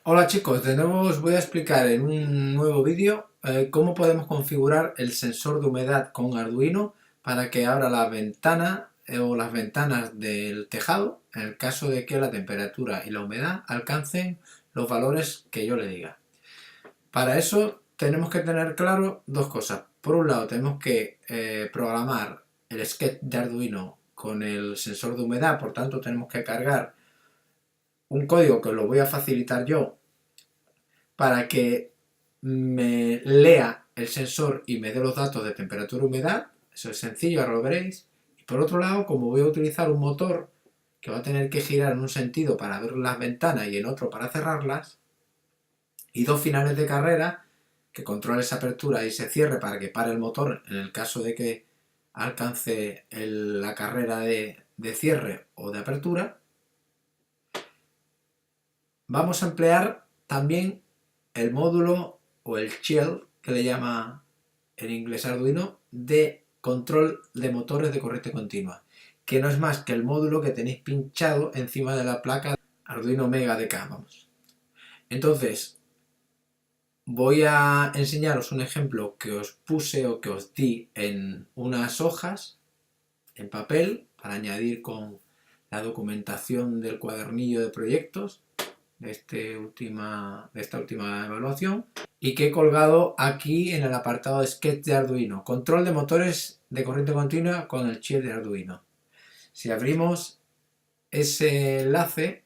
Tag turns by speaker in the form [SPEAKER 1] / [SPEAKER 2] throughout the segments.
[SPEAKER 1] Hola chicos, de nuevo os voy a explicar en un nuevo vídeo cómo podemos configurar el sensor de humedad con Arduino para que abra la ventana o las ventanas del tejado en el caso de que la temperatura y la humedad alcancen los valores que yo le diga. Para eso tenemos que tener claro dos cosas. Por un lado tenemos que programar el sketch de Arduino con el sensor de humedad, por tanto tenemos que cargar un código que os lo voy a facilitar yo para que me lea el sensor y me dé los datos de temperatura y humedad. Eso es sencillo, ahora lo veréis. Y por otro lado, como voy a utilizar un motor que va a tener que girar en un sentido para abrir las ventanas y en otro para cerrarlas, y dos finales de carrera que controle esa apertura y ese cierre para que pare el motor en el caso de que alcance la carrera de cierre o de apertura, vamos a emplear también el módulo o el shell que le llama en inglés Arduino de control de motores de corriente continua, que no es más que el módulo que tenéis pinchado encima de la placa Arduino Mega DK, vamos. Entonces, voy a enseñaros un ejemplo que os puse o que os di en unas hojas en papel para añadir con la documentación del cuadernillo de proyectos de esta última evaluación y que he colgado aquí en el apartado de Sketch de Arduino. Control de motores de corriente continua con el chip de Arduino. Si abrimos ese enlace,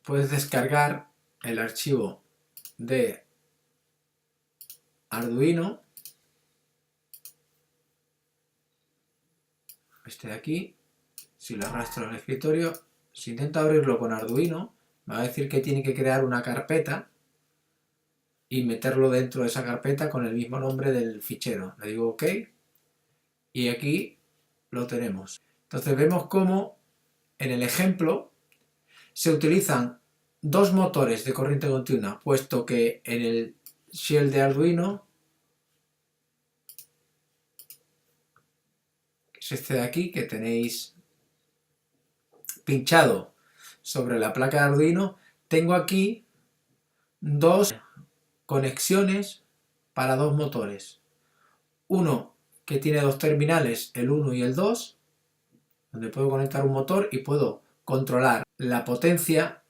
[SPEAKER 1] puedes descargar el archivo de Arduino, este de aquí. Si lo arrastro al escritorio, si intento abrirlo con Arduino, me va a decir que tiene que crear una carpeta y meterlo dentro de esa carpeta con el mismo nombre del fichero. Le digo OK y aquí lo tenemos. Entonces vemos cómo en el ejemplo se utilizan dos motores de corriente continua, puesto que en el shell de Arduino, que es este de aquí, que tenéis pinchado sobre la placa de Arduino, tengo aquí dos conexiones para dos motores. Uno que tiene dos terminales, el 1 y el 2, donde puedo conectar un motor y puedo controlar la potencia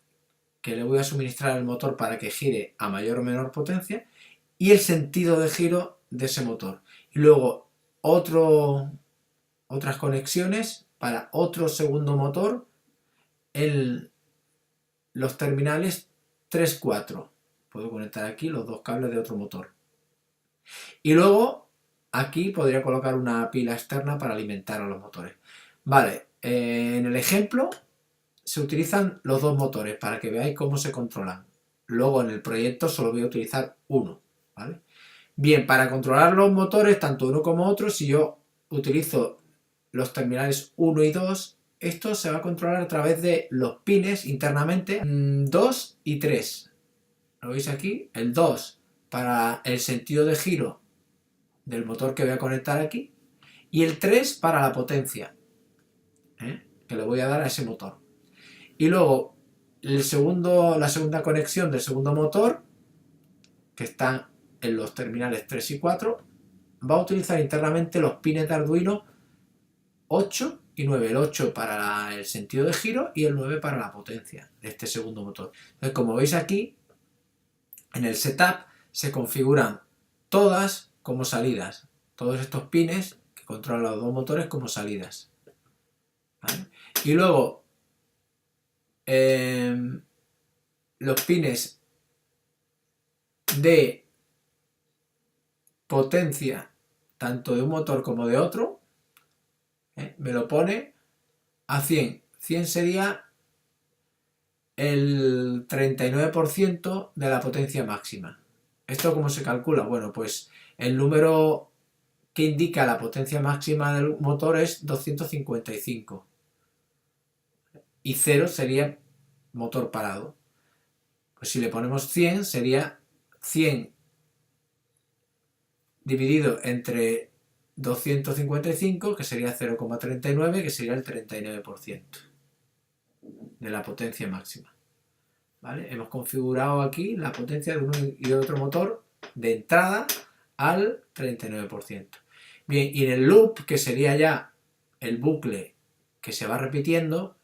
[SPEAKER 1] que le voy a suministrar al motor para que gire a mayor o menor potencia y el sentido de giro de ese motor. Y luego otras conexiones para otro segundo motor en los terminales 3, 4. Puedo conectar aquí los dos cables de otro motor. Y luego aquí podría colocar una pila externa para alimentar a los motores. Vale, en el ejemplo se utilizan los dos motores para que veáis cómo se controlan. Luego en el proyecto solo voy a utilizar uno, ¿vale? Bien, para controlar los motores, tanto uno como otro, si yo utilizo los terminales 1 y 2, esto se va a controlar a través de los pines internamente 2 y 3. ¿Lo veis aquí? El 2 para el sentido de giro del motor que voy a conectar aquí y el 3 para la potencia que le voy a dar a ese motor. Y luego la segunda conexión del segundo motor, que está en los terminales 3 y 4, va a utilizar internamente los pines de Arduino 8 y 9. El 8 para el sentido de giro y el 9 para la potencia de este segundo motor. Entonces, como veis aquí, en el setup se configuran todas como salidas. Todos estos pines que controlan los dos motores como salidas. ¿Vale? Y luego los pines de potencia tanto de un motor como de otro, me lo pone a 100. 100 sería el 39% de la potencia máxima. ¿Esto cómo se calcula? Bueno, pues el número que indica la potencia máxima del motor es 255 y 0 sería motor parado. Pues si le ponemos 100 sería 100 dividido entre 255, que sería 0,39, que sería el 39%. de la potencia máxima. ¿Vale? Hemos configurado aquí la potencia de uno y de otro motor de entrada al 39%. Bien, y en el loop, que sería ya el bucle que se va repitiendo,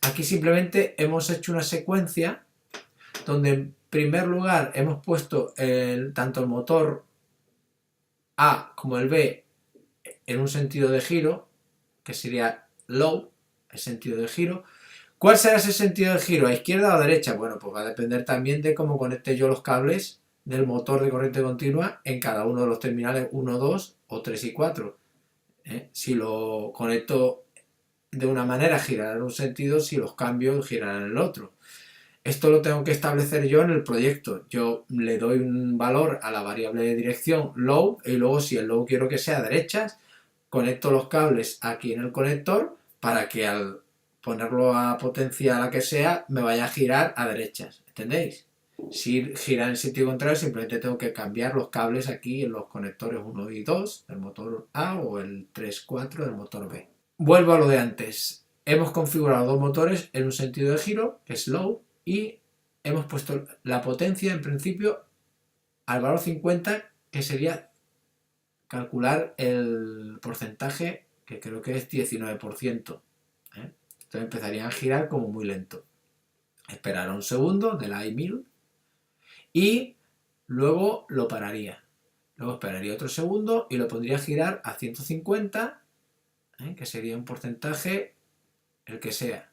[SPEAKER 1] aquí simplemente hemos hecho una secuencia donde en primer lugar hemos puesto tanto el motor A como el B en un sentido de giro, que sería low, el sentido de giro. ¿Cuál será ese sentido de giro? ¿A izquierda o a derecha? Bueno, pues va a depender también de cómo conecte yo los cables del motor de corriente continua en cada uno de los terminales 1, 2 o 3 y 4. Si lo conecto de una manera girará en un sentido, si los cambio girarán en el otro. Esto lo tengo que establecer yo en el proyecto. Yo le doy un valor a la variable de dirección low y luego si el low quiero que sea a derechas, conecto los cables aquí en el conector para que al ponerlo a potencia la que sea me vaya a girar a derechas. ¿Entendéis? Si gira en sentido contrario simplemente tengo que cambiar los cables aquí en los conectores 1 y 2 del motor A o el 3, 4 del motor B. Vuelvo a lo de antes. Hemos configurado dos motores en un sentido de giro, que es low, y hemos puesto la potencia en principio al valor 50, que sería calcular el porcentaje, que creo que es 19%. Entonces empezarían a girar como muy lento. Esperará un segundo de la I1000 y luego lo pararía. Luego esperaría otro segundo y lo pondría a girar a 150, que sería un porcentaje el que sea.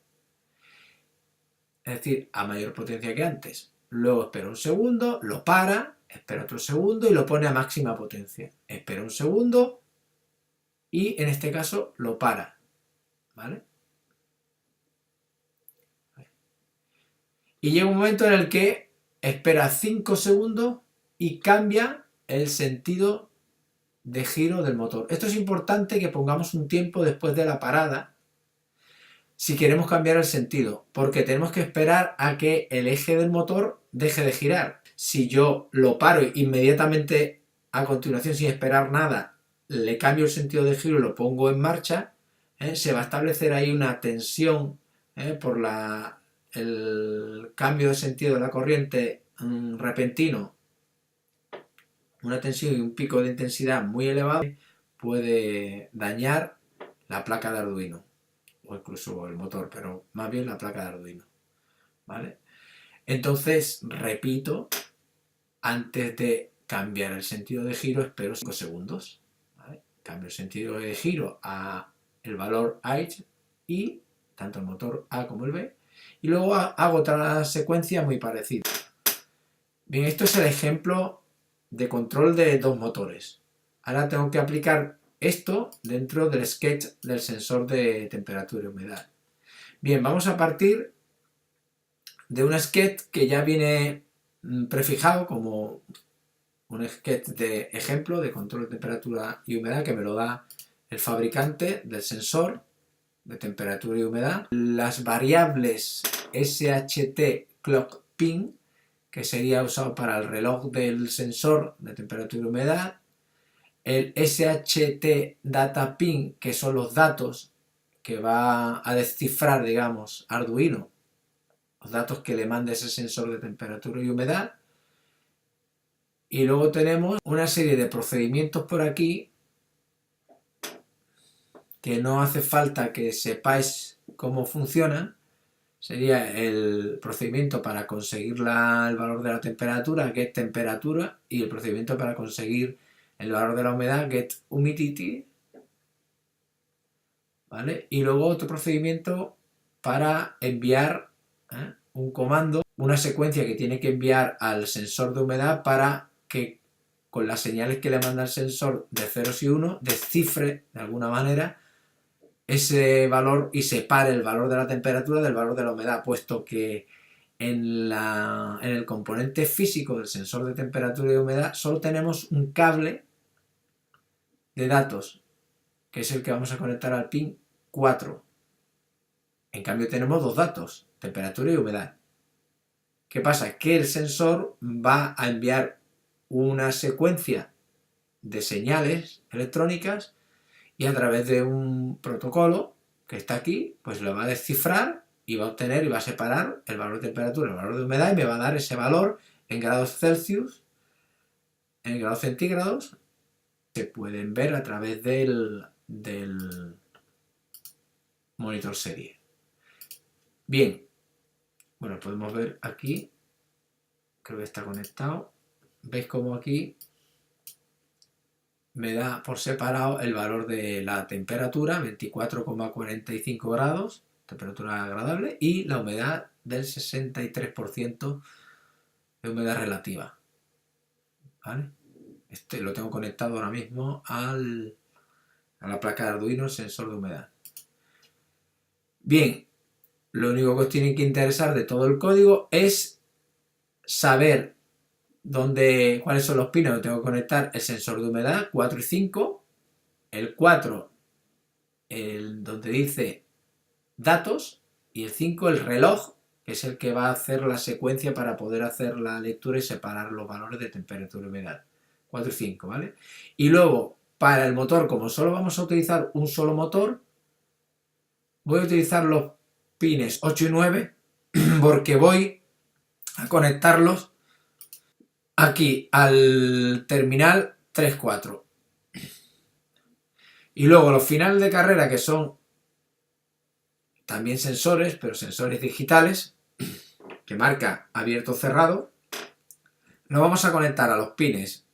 [SPEAKER 1] Es decir, a mayor potencia que antes. Luego espera un segundo, lo para, espera otro segundo y lo pone a máxima potencia. Espera un segundo y en este caso lo para. ¿Vale? Y llega un momento en el que espera 5 segundos y cambia el sentido de giro del motor. Esto es importante que pongamos un tiempo después de la parada si queremos cambiar el sentido, porque tenemos que esperar a que el eje del motor deje de girar. Si yo lo paro inmediatamente a continuación sin esperar nada, le cambio el sentido de giro y lo pongo en marcha, se va a establecer ahí una tensión por el cambio de sentido de la corriente repentino, una tensión y un pico de intensidad muy elevado puede dañar la placa de Arduino o incluso el motor, pero más bien la placa de Arduino, ¿vale? Entonces, repito, antes de cambiar el sentido de giro, espero 5 segundos, ¿vale? Cambio el sentido de giro a el valor H y tanto el motor A como el B, y luego hago otra secuencia muy parecida. Bien, esto es el ejemplo de control de dos motores. Ahora tengo que aplicar esto dentro del sketch del sensor de temperatura y humedad. Bien, vamos a partir de un sketch que ya viene prefijado como un sketch de ejemplo de control de temperatura y humedad que me lo da el fabricante del sensor de temperatura y humedad. Las variables SHT clock pin, que sería usado para el reloj del sensor de temperatura y humedad, el SHT data pin, que son los datos que va a descifrar, digamos, Arduino, los datos que le manda ese sensor de temperatura y humedad. Y luego tenemos una serie de procedimientos por aquí que no hace falta que sepáis cómo funcionan. Sería el procedimiento para conseguir el valor de la temperatura, get temperatura, y el procedimiento para conseguir el valor de la humedad, get humidity, ¿vale? Y luego otro procedimiento para enviar un comando, una secuencia que tiene que enviar al sensor de humedad para que con las señales que le manda el sensor de ceros y unos descifre de alguna manera ese valor y separe el valor de la temperatura del valor de la humedad, puesto que en el componente físico del sensor de temperatura y humedad solo tenemos un cable de datos, que es el que vamos a conectar al pin 4. En cambio tenemos dos datos, temperatura y humedad. ¿Qué pasa? Que el sensor va a enviar una secuencia de señales electrónicas y a través de un protocolo que está aquí, pues lo va a descifrar y va a obtener y va a separar el valor de temperatura, el valor de humedad, y me va a dar ese valor en grados Celsius, en grados centígrados, que pueden ver a través del monitor serie. Bien, bueno, podemos ver aquí, creo que está conectado. ¿Veis cómo aquí me da por separado el valor de la temperatura, 24,45 grados, temperatura agradable, y la humedad del 63% de humedad relativa? ¿Vale? Este lo tengo conectado ahora mismo a la placa de Arduino, el sensor de humedad. Bien, lo único que os tiene que interesar de todo el código es saber cuáles son los pines donde tengo que conectar el sensor de humedad 4 y 5, el 4 donde dice datos, y el 5 el reloj, que es el que va a hacer la secuencia para poder hacer la lectura y separar los valores de temperatura y humedad. 4 y 5, ¿vale? Y luego, para el motor, como solo vamos a utilizar un solo motor, voy a utilizar los pines 8 y 9 porque voy a conectarlos aquí al terminal 3-4. Y luego los finales de carrera, que son también sensores, pero sensores digitales, que marca abierto o cerrado, lo vamos a conectar a los pines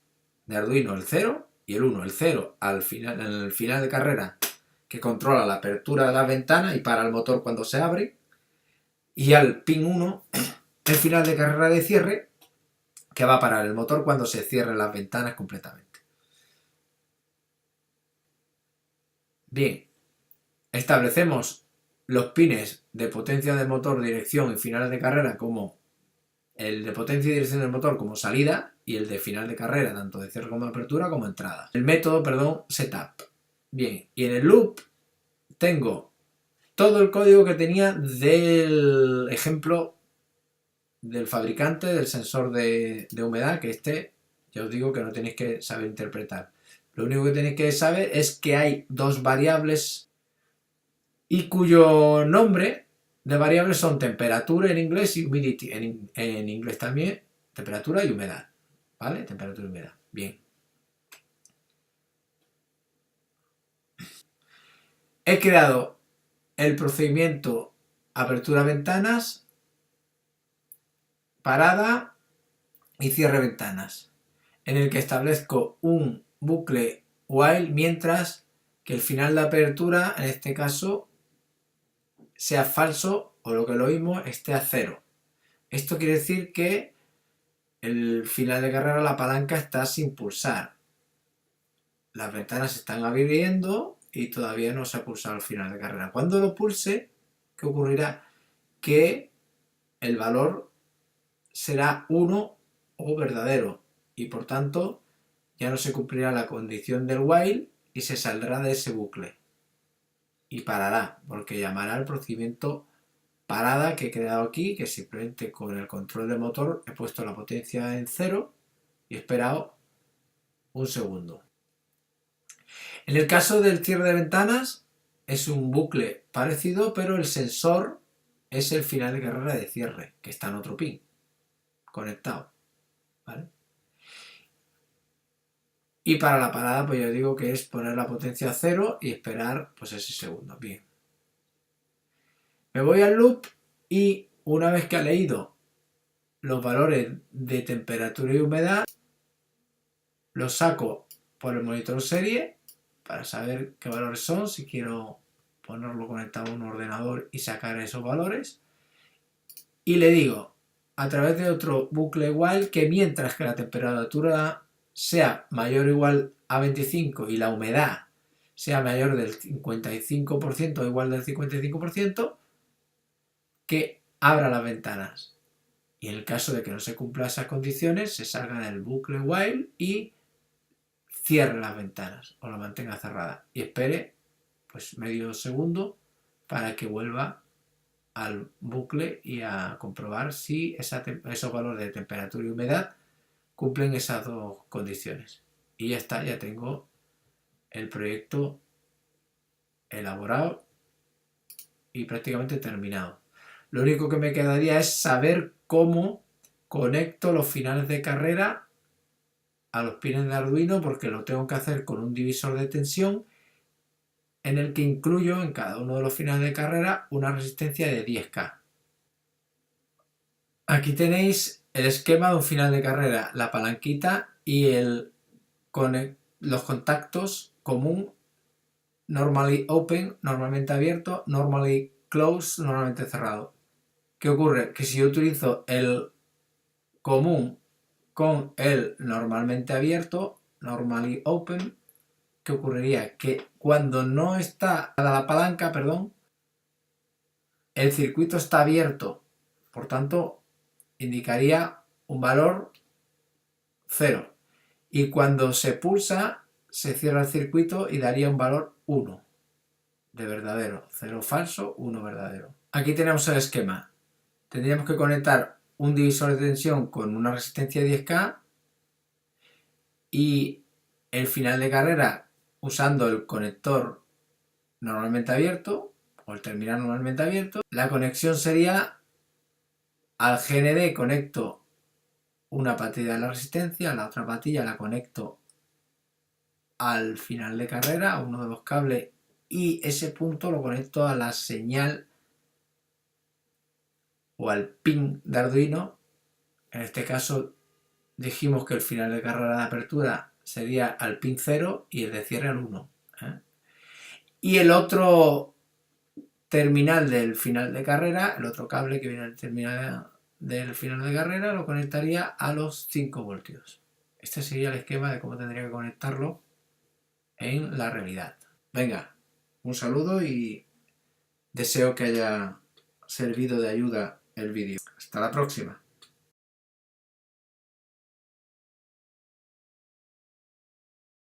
[SPEAKER 1] de Arduino, el 0 y el 1. El 0 en el final de carrera, que controla la apertura de las ventanas y para el motor cuando se abre, y al pin 1, el final de carrera de cierre, que va a parar el motor cuando se cierren las ventanas completamente. Bien, establecemos los pines de potencia del motor, dirección y finales de carrera como el de potencia y dirección del motor como salida, y el de final de carrera tanto de cierre como de apertura como entrada. El método, perdón, setup. Bien, y en el loop tengo todo el código que tenía del ejemplo del fabricante del sensor de humedad, que ya os digo que no tenéis que saber interpretar. Lo único que tenéis que saber es que hay dos variables y cuyo nombre de variables son temperatura en inglés y humidity en inglés también, temperatura y humedad, ¿vale? Temperatura y humedad. Bien. He creado el procedimiento apertura ventanas, parada y cierre ventanas, en el que establezco un bucle while mientras que el final de apertura, en este caso, sea falso o lo que lo mismo esté a 0. Esto quiere decir que el final de carrera la palanca está sin pulsar. Las ventanas se están abriendo y todavía no se ha pulsado el final de carrera. Cuando lo pulse, ¿qué ocurrirá? Que el valor será 1 o verdadero y por tanto ya no se cumplirá la condición del while y se saldrá de ese bucle y parará, porque llamará al procedimiento parada que he creado aquí, que simplemente con el control del motor he puesto la potencia en 0 y he esperado un segundo. En el caso del cierre de ventanas es un bucle parecido, pero el sensor es el final de carrera de cierre, que está en otro pin conectado, ¿vale? Y para la parada, pues yo digo que es poner la potencia a 0 y esperar pues ese segundo. Bien. Me voy al loop y una vez que ha leído los valores de temperatura y humedad, los saco por el monitor serie para saber qué valores son, si quiero ponerlo conectado a un ordenador y sacar esos valores. Y le digo a través de otro bucle while que mientras que la temperatura sea mayor o igual a 25 y la humedad sea mayor del 55% o igual del 55%, que abra las ventanas. Y en el caso de que no se cumplan esas condiciones, se salga del bucle while y cierre las ventanas o la mantenga cerrada y espere pues medio segundo para que vuelva al bucle y a comprobar si esos valores de temperatura y humedad cumplen esas dos condiciones. Y ya está, ya tengo el proyecto elaborado y prácticamente terminado. Lo único que me quedaría es saber cómo conecto los finales de carrera a los pines de Arduino, porque lo tengo que hacer con un divisor de tensión en el que incluyo en cada uno de los finales de carrera una resistencia de 10K. Aquí tenéis el esquema de un final de carrera, la palanquita y los contactos común, normally open, normalmente abierto, normally closed, normalmente cerrado. ¿Qué ocurre? Que si yo utilizo el común con el normalmente abierto, normally open, ¿qué ocurriría? Que cuando no está la palanca, el circuito está abierto, por tanto indicaría un valor 0. Y cuando se pulsa, se cierra el circuito y daría un valor 1 de verdadero. 0 falso, 1 verdadero. Aquí tenemos el esquema. Tendríamos que conectar un divisor de tensión con una resistencia de 10K y el final de carrera usando el conector normalmente abierto o el terminal normalmente abierto. La conexión sería: al GND conecto una patilla de la resistencia, la otra patilla la conecto al final de carrera, a uno de los cables, y ese punto lo conecto a la señal o al pin de Arduino. En este caso dijimos que el final de carrera de apertura sería al pin 0 y el de cierre al 1. Y el otro terminal del final de carrera, el otro cable que viene del terminal del final de carrera, lo conectaría a los 5 voltios. Este sería el esquema de cómo tendría que conectarlo en la realidad. Venga, un saludo y deseo que haya servido de ayuda el vídeo. Hasta la próxima.